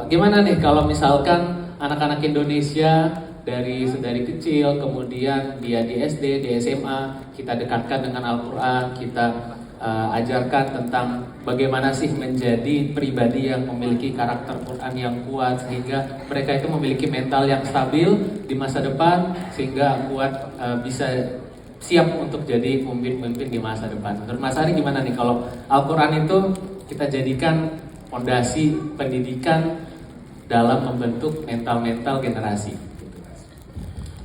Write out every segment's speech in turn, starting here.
gimana nih kalau misalkan anak-anak Indonesia dari kecil, kemudian dia di SD, di SMA, kita dekatkan dengan Al-Quran, kita ajarkan tentang bagaimana sih menjadi pribadi yang memiliki karakter Quran yang kuat, sehingga mereka itu memiliki mental yang stabil di masa depan, sehingga kuat bisa siap untuk jadi pemimpin-pemimpin di masa depan. Menurut Mas Ari gimana nih kalau Al-Quran itu kita jadikan fondasi pendidikan dalam membentuk mental-mental generasi?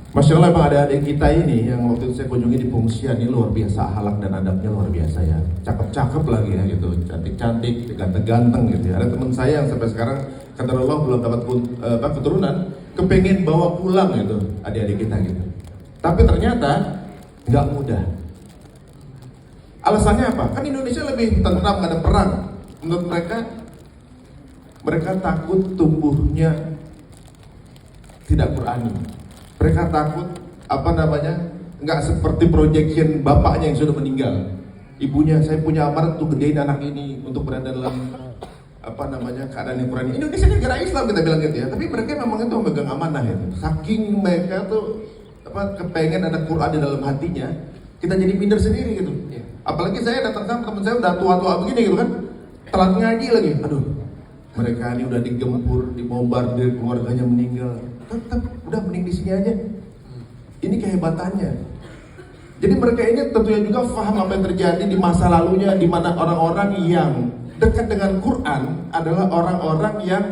Masya Allah, Bang, ada adik kita ini yang waktu itu saya kunjungi di pengungsian, ini luar biasa, akhlak dan adabnya luar biasa ya. Cakep-cakep lagi ya gitu, cantik-cantik, ganteng-ganteng gitu ya. Ada teman saya yang sampai sekarang qadarullah belum dapat keturunan, kepengen bawa pulang gitu adik-adik kita gitu. Tapi ternyata nggak mudah. Alasannya apa? Kan Indonesia lebih tentram, gak ada perang. Menurut mereka takut tumbuhnya tidak Qurani. Mereka takut nggak seperti projection bapaknya yang sudah meninggal. Ibunya, saya punya amanat untuk gedein anak ini untuk berada dalam keadaan yang Qurani. Indonesia negara Islam kita bilang gitu ya, tapi mereka memang itu memegang amanah ya. Saking mereka tuh kepengen ada Quran di dalam hatinya, kita jadi minder sendiri gitu. Apalagi saya datang sama teman saya udah tua-tua begini gitu kan, telat ngaji lagi. Aduh, mereka ini udah digempur, dibombardir, keluarganya meninggal. Tetap udah mending di sini aja. Ini kehebatannya. Jadi mereka ini tentunya juga paham apa yang terjadi di masa lalunya, di mana orang-orang yang dekat dengan Quran adalah orang-orang yang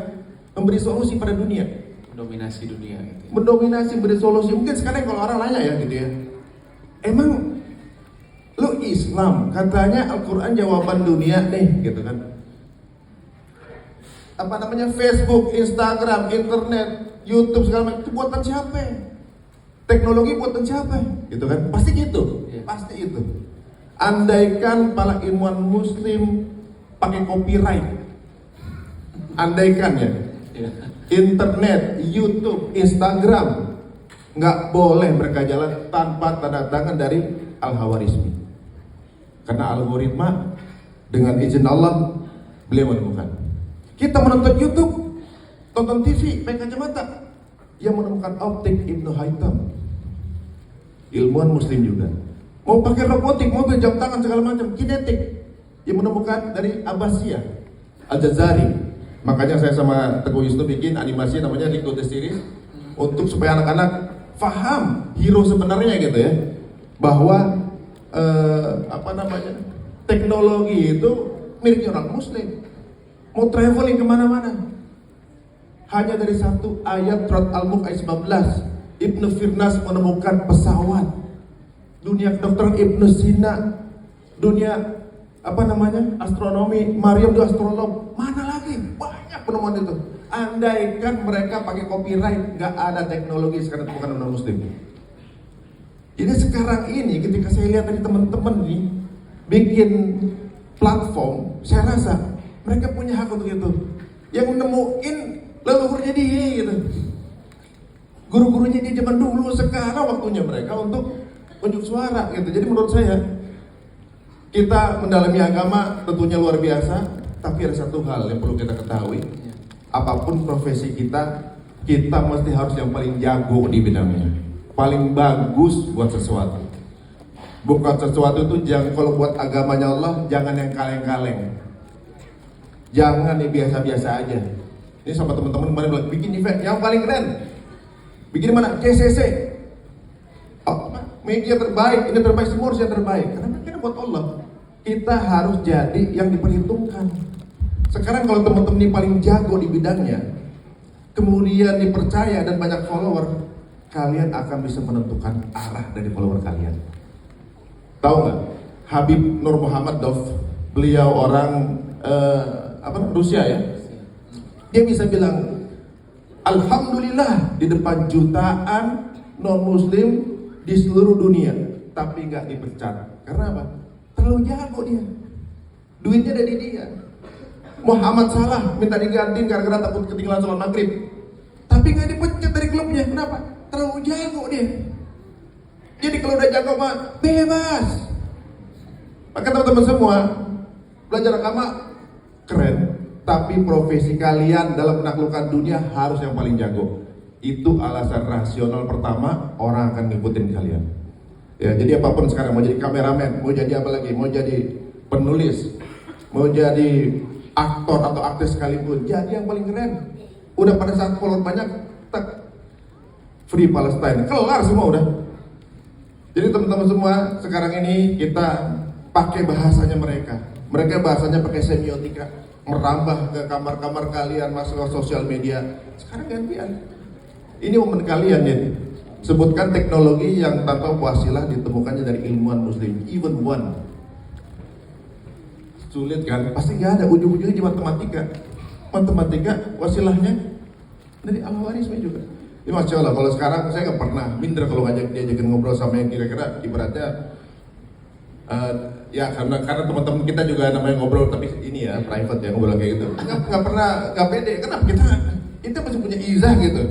memberi solusi pada dunia, Mendominasi dunia gitu. mendominasi, beri solusi. Mungkin sekarang kalau orang nanya ya gitu ya, emang lu Islam, katanya Al-Quran jawaban dunia nih gitu kan. Facebook, Instagram, internet, YouTube segala macam itu buatan siapa? Teknologi buatan siapa? Gitu kan? Pasti gitu. Pasti itu. Andaikan para ilmuwan muslim pakai copyright. Andaikan ya. Internet, YouTube, Instagram nggak boleh mereka jalan tanpa tanda tangan dari Al-Hawarizmi. Karena algoritma dengan izin Allah beliau menemukan. Kita menonton YouTube, tonton TV, pakai kacamata, yang menemukan optik Ibnu Haytham, ilmuwan muslim juga. Mau pakai robotik, mobil, jam tangan segala macam, kinetik, yang menemukan dari Abbasiyah, Al-Jazari. Makanya saya sama Teguh Wisnu bikin animasi namanya Rico the Series, untuk supaya anak-anak paham hero sebenarnya gitu ya, bahwa teknologi itu miliknya orang muslim. Mau traveling kemana-mana, hanya dari satu ayat surat Al-Mulk ayat 19, Ibnu Firnas menemukan pesawat. Dunia kedokteran Ibnu Sina, dunia astronomi, Maryam itu astronom, mana lagi banyak penemuan itu. Andaikan mereka pakai copyright, nggak ada teknologi sekarang bukan orang muslim. Jadi sekarang ini ketika saya lihat dari teman-teman nih bikin platform, saya rasa mereka punya hak untuk itu. Yang nemuin leluhurnya dia gitu. Guru-gurunya di zaman dulu, sekarang waktunya mereka untuk unjuk suara gitu. Jadi menurut saya kita mendalami agama tentunya luar biasa, tapi ada satu hal yang perlu kita ketahui. Apapun profesi kita mesti harus yang paling jago di bidangnya, paling bagus buat sesuatu. Bukan sesuatu itu jangan, kalau buat agamanya Allah jangan yang kaleng-kaleng. Jangan nih biasa-biasa aja. Ini sama teman-teman kemarin bilang bikin event yang paling keren. Bikin mana? CCC. Media terbaik, ini terbaik, semua harus yang terbaik. Karena kita buat Allah. Kita harus jadi yang diperhitungkan. Sekarang kalau teman-teman ini paling jago di bidangnya, kemudian dipercaya dan banyak follower, kalian akan bisa menentukan arah dari follower kalian. Tahu nggak? Habib Nur Muhammad Dov, beliau orang Rusia ya. Dia bisa bilang alhamdulillah di depan jutaan non muslim di seluruh dunia, tapi nggak dipecat. Karena apa? Terlalu jago dia. Duitnya dari dia. Muhammad Salah minta diganti gara-gara takut ketinggalan sholat maghrib, tapi nggak dipecat dari klubnya. Kenapa? Terlalu jago dia. Jadi kalau udah jago mah bebas. Maka teman-teman semua, belajar agama keren, tapi profesi kalian dalam menaklukkan dunia harus yang paling jago. Itu alasan rasional pertama orang akan ngikutin kalian. Ya, jadi apapun sekarang, mau jadi kameramen, mau jadi apa lagi, mau jadi penulis, mau jadi aktor atau aktris sekalipun, jadi yang paling keren. Udah pada saat follower banyak, tak Free Palestine, kelar semua udah. Jadi teman-teman semua, sekarang ini kita pakai bahasanya mereka. Mereka bahasanya pakai semiotika, merambah ke kamar-kamar kalian, masuk ke sosial media. Sekarang gantian. Ini momen kalian jadi. Sebutkan teknologi yang tanpa wasilah ditemukannya dari ilmuwan muslim, even one. Sulit kan? Pasti nggak ada, ujung-ujungnya di matematika. Matematika wasilahnya dari al-Khwarizmi juga. Ini Masya Allah, kalau sekarang saya nggak pernah minder kalau diajakin ngobrol sama yang kira-kira ibaratnya ya karena teman-teman kita juga namanya ngobrol tapi ini ya private ya, ngobrol kayak gitu. Nggak pernah, nggak pede. Kenapa kita masih punya izah gitu.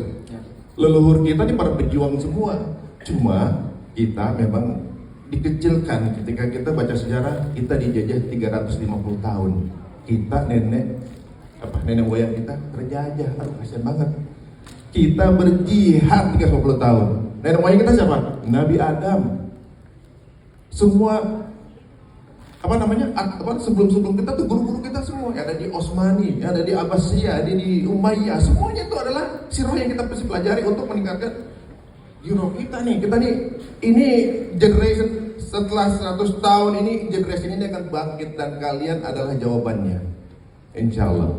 Leluhur kita ini para pejuang semua. Cuma kita memang dikecilkan ketika kita baca sejarah, kita dijajah 350 tahun. Kita nenek moyang kita terjajah. Aduh kasihan banget. Kita berjihad 350 tahun. Nenek moyang kita siapa? Nabi Adam. Semua sebelum kita tuh guru-guru kita semua yang ada di Osmani, yang ada di Abbasiyah, ada di Umayyah, semuanya itu adalah sirah yang kita mesti pelajari untuk meningkatkan kita nih, ini generation setelah 100 tahun ini, generation ini akan bangkit dan kalian adalah jawabannya, insya Allah.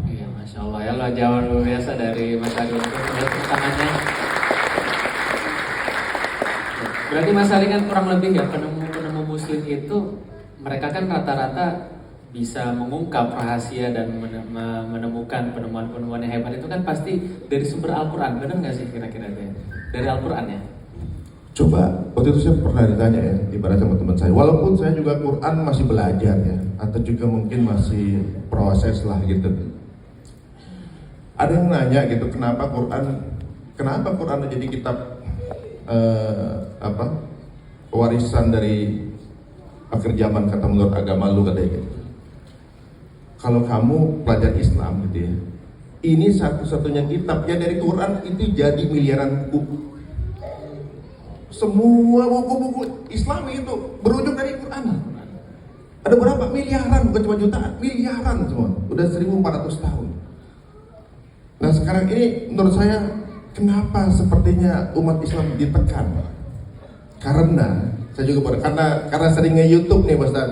Iya, Masya Allah ya, lo jawaban luar biasa dari Mas Agung. Tangannya. Berarti Mas Ali kan kurang lebih ya, penemu muslim itu mereka kan rata-rata bisa mengungkap rahasia dan menemukan penemuan-penemuan yang hebat itu kan pasti dari sumber Al-Quran, benar nggak sih kira-kira ya? Dari Al-Quran ya? Coba, waktu itu saya pernah ditanya ya, ibarat sama teman saya, walaupun saya juga Quran masih belajar ya, atau juga mungkin masih proses lah gitu. Ada yang nanya gitu, kenapa Quran jadi kitab warisan dari akhir zaman kata menurut agama lu katanya gitu. Kalau kamu pelajar Islam gitu ya, ini satu-satunya kitab ya dari Quran itu jadi miliaran buku. Semua buku-buku Islami itu berujung dari Quran. Ada berapa? Miliaran, bukan cuma jutaan, miliaran semua. Udah 1400 tahun. Nah sekarang ini menurut saya kenapa sepertinya umat Islam ditekan? Karena saya juga karena sering nge-YouTube nih Mas Dad.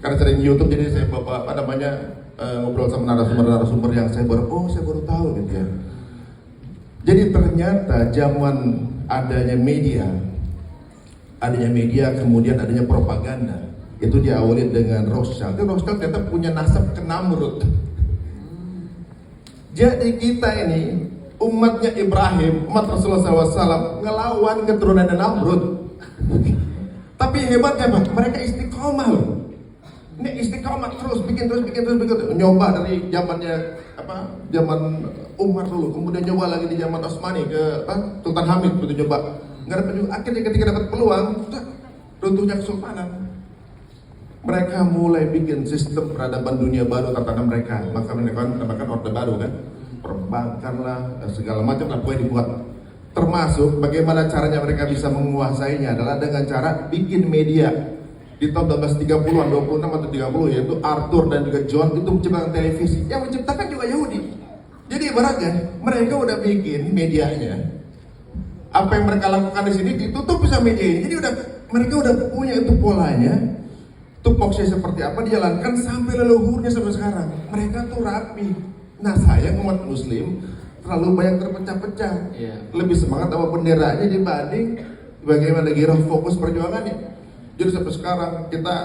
Karena sering YouTube jadi saya ngobrol sama narasumber yang saya baru tahu gitu ya. Jadi ternyata zaman adanya media kemudian adanya propaganda itu diawali dengan Rothschild. Rothschild ternyata punya nasab ke Namrud. Jadi kita ini umatnya Ibrahim, umat Rasulullah SAW ngelawan keturunan Namrud. Tapi hebatnya Pak, mereka istiqomah loh. Ini istiqomah terus bikin. Nyoba dari zaman Umar dulu, kemudian nyoba lagi di zaman Osmani ke Sultan Hamid begitu nyoba. Nggak dapat juga. Akhirnya ketika dapat peluang, runtuhnya kesultanan. Mereka mulai bikin sistem peradaban dunia baru tatanan mereka. Maka mereka menambahkan orde baru kan, perbankan lah, segala macam lah pokoknya dibuat. Termasuk bagaimana caranya mereka bisa menguasainya adalah dengan cara bikin media. Di tahun 1930-an, 26 atau 30 yaitu Arthur dan juga John itu menciptakan televisi. Yang menciptakan juga Yahudi. Jadi ibaratnya mereka udah bikin medianya. Apa yang mereka lakukan di sini ditutup bisa media ini. Jadi mereka udah punya itu polanya. Tupoksinya seperti apa dijalankan sampai leluhurnya sampai sekarang. Mereka tuh rapi. Nah saya umat muslim terlalu banyak terpecah-pecah. Lebih semangat sama benderanya dibanding bagaimana giroh fokus perjuangannya. Jadi sampai sekarang kita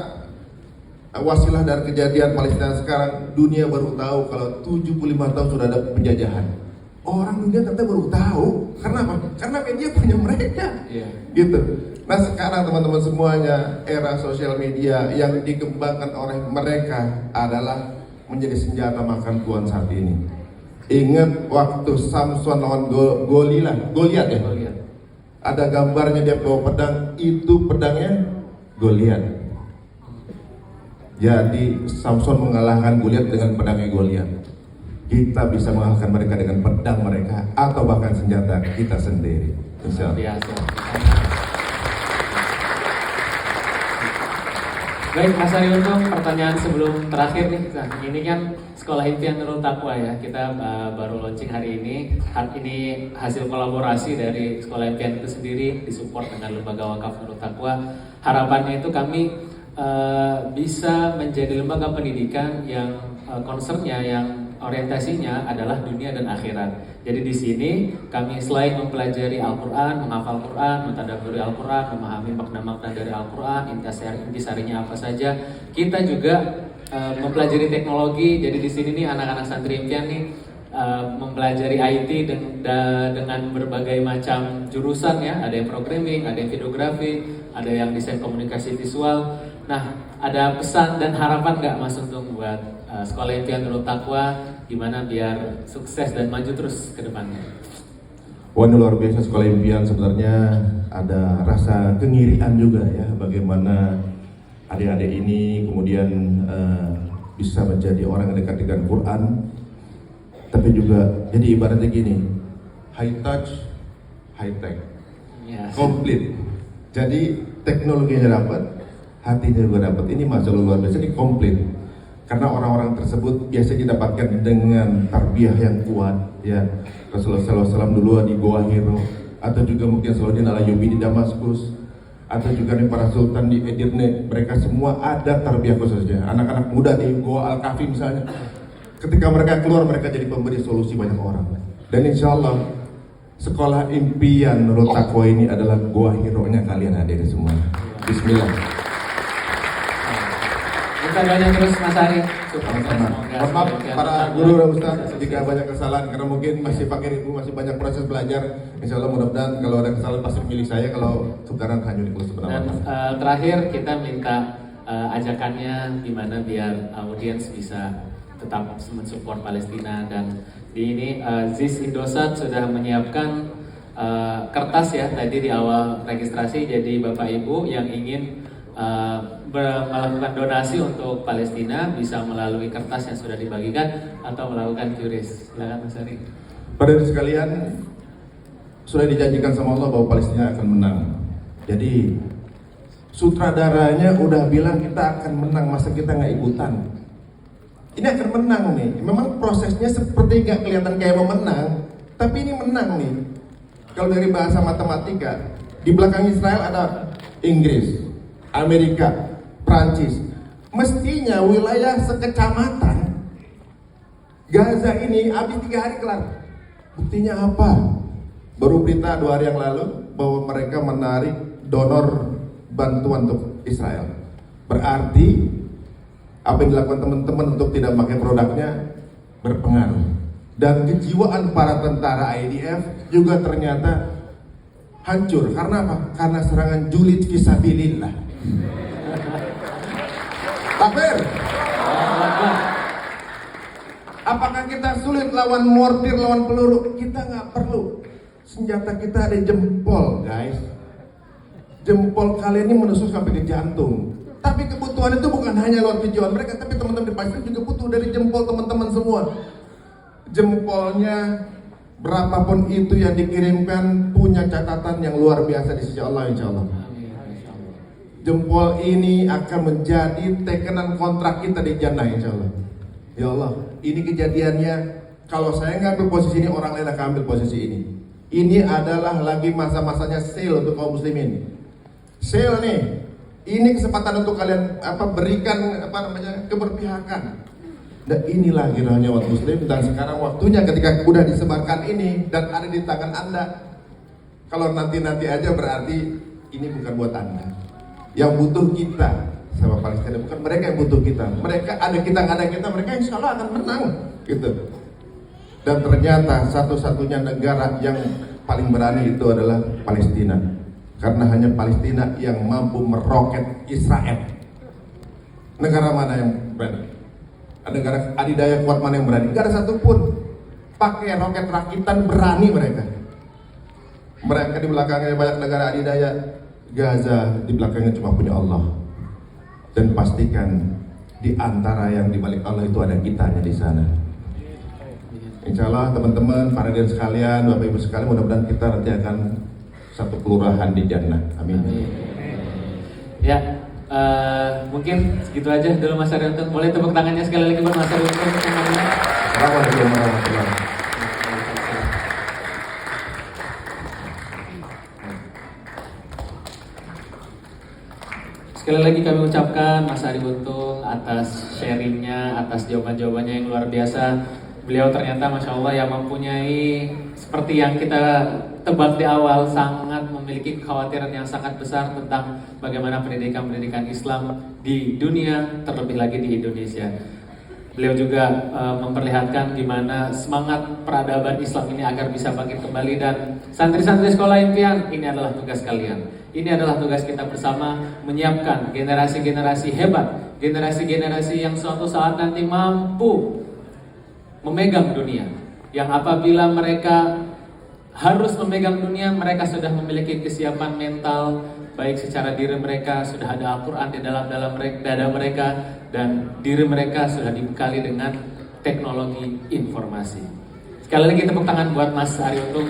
wasilah dari kejadian Palestina sekarang, dunia baru tahu kalau 75 tahun sudah ada penjajahan. Orang dunia ternyata baru tahu. Karena apa? Karena media punya mereka. Gitu. Nah sekarang teman-teman semuanya, era sosial media yang dikembangkan oleh mereka adalah menjadi senjata makan tuan saat ini. Ingat waktu Samson lawan Goliat ya? Ada gambarnya dia bawa pedang, itu pedangnya Goliat. Jadi Samson mengalahkan Goliat dengan pedangnya Goliat. kita bisa mengalahkan mereka dengan pedang mereka atau bahkan senjata kita sendiri. Luar biasa. Baik, Mas Ari Untung, pertanyaan sebelum terakhir nih. Nah, ini kan Sekolah Impian Nurul Taqwa ya. Kita baru launching hari ini. Ini hasil kolaborasi dari Sekolah Impian itu sendiri, disupport dengan Lembaga Wakaf Nurul Taqwa. Harapannya itu kami bisa menjadi lembaga pendidikan yang concernnya, yang orientasinya adalah dunia dan akhirat. Jadi di sini kami selain mempelajari Al-Quran, menghafal Quran, mentadabburi Al-Quran, memahami makna-makna dari Al-Quran, intisarinya apa saja, kita juga mempelajari teknologi. Jadi di sini nih anak-anak santri impian nih mempelajari IT dengan berbagai macam jurusan ya. Ada yang programming, ada yang videografi, ada yang desain komunikasi visual. Nah, ada pesan dan harapan nggak Mas Untung buat Sekolah Impian Nurul Taqwa gimana biar sukses dan maju terus ke depannya? Wah, ini luar biasa Sekolah Impian. Sebenarnya ada rasa kengirian juga ya, bagaimana adik-adik ini kemudian bisa menjadi orang yang dekat dengan Quran, tapi juga jadi ibaratnya gini, high touch, high tech, Yes. komplit. Jadi teknologinya dapat, hatinya juga dapat. Ini masalah luar biasa, ini komplit. Karena orang-orang tersebut biasanya didapatkan dengan tarbiyah yang kuat ya. Rasulullah SAW dulu di Goa Hiro, atau juga mungkin Salahuddin Al-Ayyubi di Damaskus, atau juga nih para sultan di Edirne. Mereka semua ada tarbiyah khususnya. Anak-anak muda di Goa Al-Kafi misalnya, ketika mereka keluar, mereka jadi pemberi solusi banyak orang. Dan insya Allah Sekolah Impian Nurul Taqwa ini adalah Goa Hiro-nya kalian hadir semua. Bismillah. Kita banyak terus Mas Ari. Mohon maaf para guru dan ustaz jika banyak kesalahan, karena mungkin masih pakai ibu, masih banyak proses belajar. Insya Allah mudah-mudahan kalau ada kesalahan pasti memilih saya, kalau sekarang hanya di kelas Dan terakhir kita minta ajakannya gimana biar audiens bisa tetap mensupport Palestina. Dan di ini ZIS Indosat sudah menyiapkan kertas ya tadi di awal registrasi. Jadi Bapak Ibu yang ingin melakukan donasi untuk Palestina bisa melalui kertas yang sudah dibagikan atau melakukan QRIS. Silakan Mas Ari. Pada sekalian, sudah dijanjikan sama Allah bahwa Palestina akan menang. Jadi sutradaranya udah bilang kita akan menang, masa kita nggak ikutan? Ini akan menang nih. Memang prosesnya seperti nggak kelihatan kayak mau menang, tapi ini menang nih. Kalau dari bahasa matematika, di belakang Israel ada Inggris, Amerika, Prancis. Mestinya wilayah sekecamatan Gaza ini habis 3 hari kelar. Buktinya apa? Baru berita 2 hari yang lalu bahwa mereka menarik donor bantuan untuk Israel. Berarti apa yang dilakukan teman-teman untuk tidak pakai produknya berpengaruh. Dan kejiwaan para tentara IDF juga ternyata hancur. Karena apa? Karena serangan julid fisabilillah. Takbir. Apakah kita sulit lawan mortir, lawan peluru? Kita nggak perlu. Senjata kita ada jempol, guys. Jempol kalian ini menusuk sampai ke jantung. Tapi kebutuhan itu bukan hanya lewat tujuan mereka, tapi teman-teman di Palestina juga butuh dari jempol teman-teman semua. Jempolnya berapapun itu yang dikirimkan punya catatan yang luar biasa di sisi Allah, insya Allah. Jempol ini akan menjadi tekenan kontrak kita di jannah, insya Allah. Ya Allah, ini kejadiannya. Kalau saya ngambil posisi ini, orang lain akan ambil posisi ini. Ini adalah lagi masa-masanya sale untuk kaum muslimin. Sale nih. Ini kesempatan untuk kalian berikan keberpihakan. Dan inilah kiranya umat muslim. Dan sekarang waktunya ketika sudah disebarkan ini dan ada di tangan Anda. Kalau nanti-nanti aja berarti ini bukan buat Anda. Yang butuh kita sama Palestina, bukan mereka yang butuh kita. Mereka ada kita, nggak ada kita, mereka insya Allah akan menang gitu. Dan ternyata satu-satunya negara yang paling berani itu adalah Palestina. Karena hanya Palestina yang mampu meroket Israel. Negara mana yang berani? Negara adidaya kuat mana yang berani? Nggak ada satupun. Pakai roket rakitan berani mereka. Mereka di belakangnya banyak negara adidaya. Gaza di belakangnya cuma punya Allah. Dan pastikan di antara yang dibalik Allah itu ada kitanya di sana. Insya Allah teman-teman, para hadirin sekalian, Bapak Ibu sekalian, mudah-mudahan kita nanti akan satu kelurahan di jannah. Amin. Ya, mungkin segitu aja dulu Mas Haryanto. Boleh tepuk tangannya sekali lagi buat Mas Haryanto. Assalamualaikum warahmatullahi wabarakatuh. Sekali lagi kami ucapkan Mas Ari Untung atas sharingnya, atas jawaban-jawabannya yang luar biasa. Beliau ternyata Masya Allah yang mempunyai, seperti yang kita tebak di awal, sangat memiliki kekhawatiran yang sangat besar tentang bagaimana pendidikan Islam di dunia, terlebih lagi di Indonesia. Beliau juga memperlihatkan gimana semangat peradaban Islam ini agar bisa bangkit kembali. Dan santri-santri sekolah impian, ini adalah tugas kalian. Ini adalah tugas kita bersama, menyiapkan generasi-generasi hebat, generasi-generasi yang suatu saat nanti mampu memegang dunia. Yang apabila mereka harus memegang dunia, mereka sudah memiliki kesiapan mental, baik secara diri mereka, sudah ada Al-Quran di dalam dada mereka, dan diri mereka sudah dibekali dengan teknologi informasi. Sekali lagi tepuk tangan buat Mas Ari Untung.